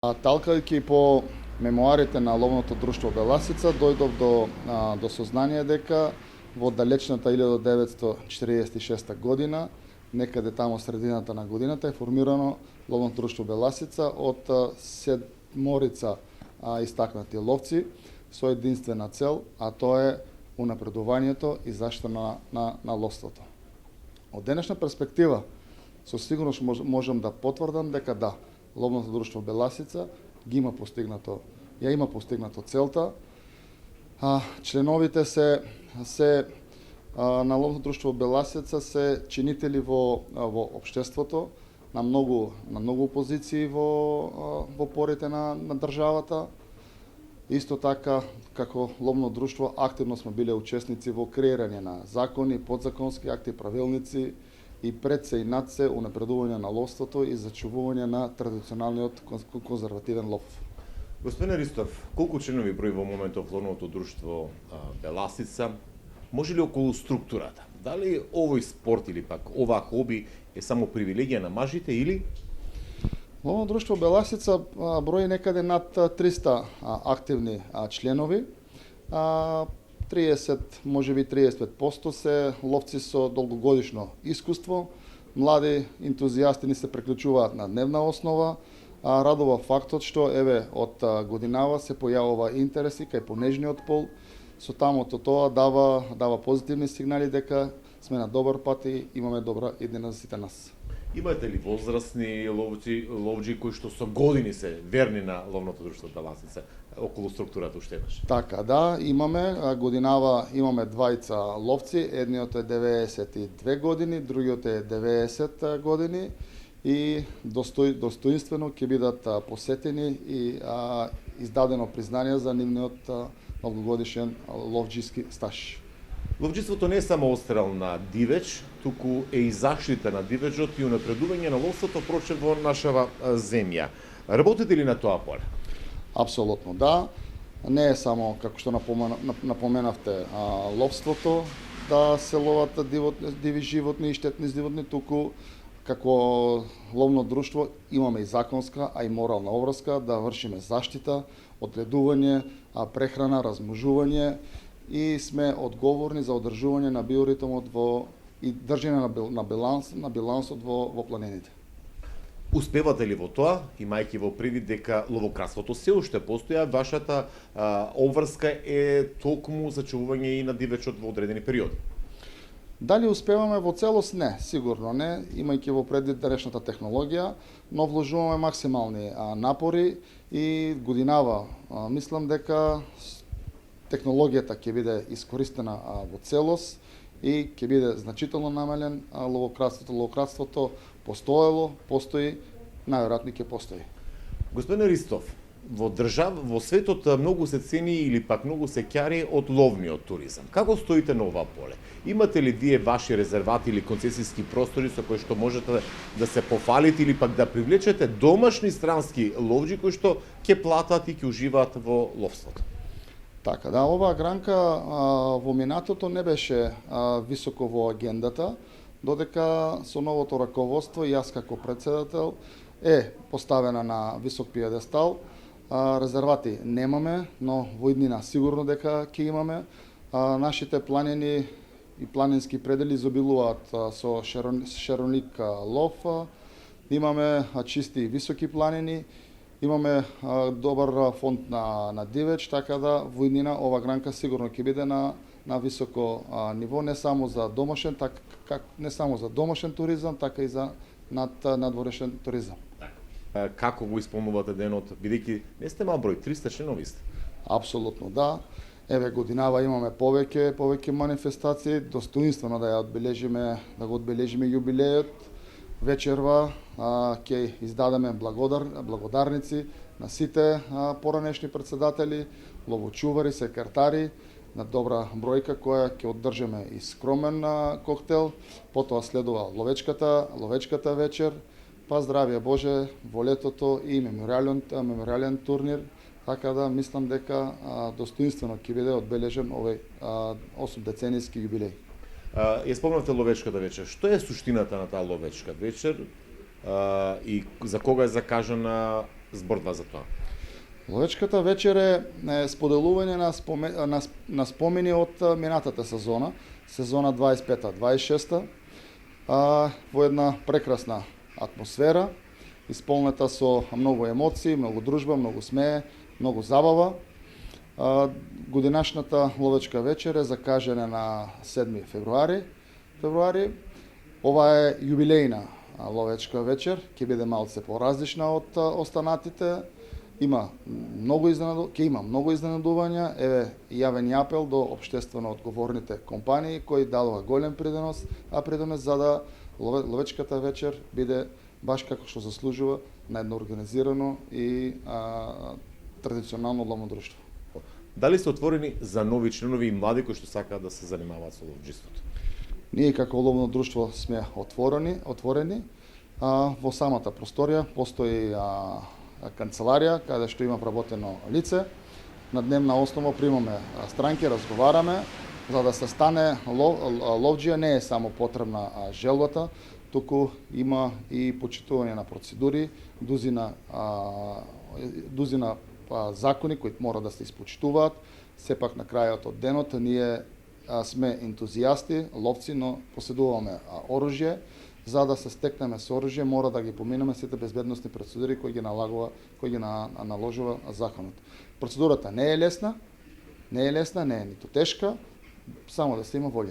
Талкајќи по мемоарите на ловното друштво Беласица, дојдов до сознание дека во далечната 1946 година, некаде тамо средината на годината, е формирано ловното друштво Беласица од седморица истакнати ловци со единствена цел, а тоа е унапредувањето и заштита на ловството. Од денешна перспектива, со сигурност можам да потврдам дека да, ловното друштво Беласица има постигнато целта. Членовите се на ловното друштво Беласица се чинители во општеството на многу позиции во порите на државата. Исто така, како ловно друштво, активно сме биле учесници во креирање на закони, подзаконски акти, правилници и пред се и над се унапредување на ловството и зачувување на традиционалниот конзервативен лов. Господин Ристов, колку членови брои во моментов ловното друштво Беласица? Може ли околу структурата? Дали овој спорт или пак оваа хоби е само привилегија на мажите или? Ловно друштво Беласица брои некаде над 300 активни членови. 30, можеби 35% се ловци со долгогодишно искуство. Млади ентузијасти ни се приклучуваат на дневна основа. Радува фактот што од годинава се појавува интереси кај понежниот пол. Со тамото тоа дава позитивни сигнали дека сме на добар пат и имаме добра иднина за сите нас. Имате ли возрастни ловџи кои што со години се верни на ловното друштво Беласица, околу структурата уште еднаш? Така, да, имаме. Годинава имаме двајца ловци, едниот е 92 години, другиот е 90 години и достоинствено ќе бидат посетени и издадено признание за нивниот многогодишен ловџиски стаж. Ловџиството не е само отстрел на дивеч, туку е и заштита на дивечот и унапредување на ловството прочем во нашава земја. Работите ли на тоа поле? Апсолутно да. Не е само, како што напоменавте, ловството да се ловат диви животни и штетни животни, туку како ловно друштво имаме и законска, а и морална обврска да вршиме заштита, одгледување, прехрана, размножување и сме одговорни за одржување на биоритмот и држење на билансот во планините. Успевате ли во тоа, имајќи во предвид дека ловократството се уште постои, а вашата обврска е токму зачувување и на дивечот во одредени периоди? Дали успеваме во целост? Не, сигурно не, имајќи во предвид денешната технологија, но вложуваме максимални напори и годинава мислам дека технологијата ќе биде искористена во целост и ќе биде значително намален ловократството. Ловократството постои, најверојатно ќе постои. Господин Ристов, во светот многу се цени или пак многу се ќари од ловниот туризам. Како стоите на ова поле? Имате ли вие ваши резервати или концесиски простори со кои што можете да се пофалите или пак да привлечете домашни странски ловџи кои што ќе платат и ќе уживаат во ловството? Така, да, оваа гранка во минатото не беше високо во агендата, додека со новото раководство и јас како председател е поставена на висок пиедестал. Резервати немаме, но во иднина сигурно дека ќе имаме. Нашите планини и планински предели изобилуваат со шароник лов. Имаме чисти и високи планини. Имаме добар фонд на дивеч, така да во иднина ова гранка сигурно ќе биде на високо ниво, не само за домашен туризам, така и за надворешен туризам. Како го исполнувате денот, бидејќи не сте мал број, 300 членови сте? Апсолутно да. Годинава имаме повеќе манифестации, достоинствено да го одбележиме јубилејот. Вечерва ќе издадеме благодарници на сите поранешни председатели, ловочувари, секретари, на добра бројка која ќе оддржиме и скромен коктел, потоа следува ловечката вечер, па здравје Боже во летото и меморијален турнир, така да мислам дека достоинствено ќе биде одбележен овој 8-деценијски јубилеј. Ја спомнавте ловечката вечер. Што е суштината на таа ловечка вечер и за кога е закажана зборува за тоа? Ловечката вечер е споделување на спомени од минатата сезона, сезона 25-26, во една прекрасна атмосфера, исполнета со многу емоции, многу дружба, многу смее, многу забава. Годинашната ловечка вечер е закажена на 7 февруари. Ова е јубилејна ловечка вечер, ќе биде малце поразлична од останатите. Ќе има многу изненадувања, еве јавен апел до општествено одговорните компании кои дадоа голем придонес за да ловечката вечер биде баш како што заслужува на едно организирано и традиционално ловно друштво. Дали сте отворени за нови членови и млади кои што сакаат да се занимаваат со ловџиството? Ние како ловно друштво сме отворени. Во самата просторија постои канцеларија каде што има вработено лице. На дневна основа примаме странки, разговараме, за да се стане ловџија не е само потребна желбата, туку има и почитување на процедури, дузина закони кои мора да се испочитуваат. Сепак на крајот од денот ние сме ентузијасти, ловци, но поседуваме оружје. За да се стекнеме со оружје, мора да ги поминеме сите безбедносни процедури кои ги наложува законот. Процедурата не е лесна, не е ниту тешка, само да се има волја.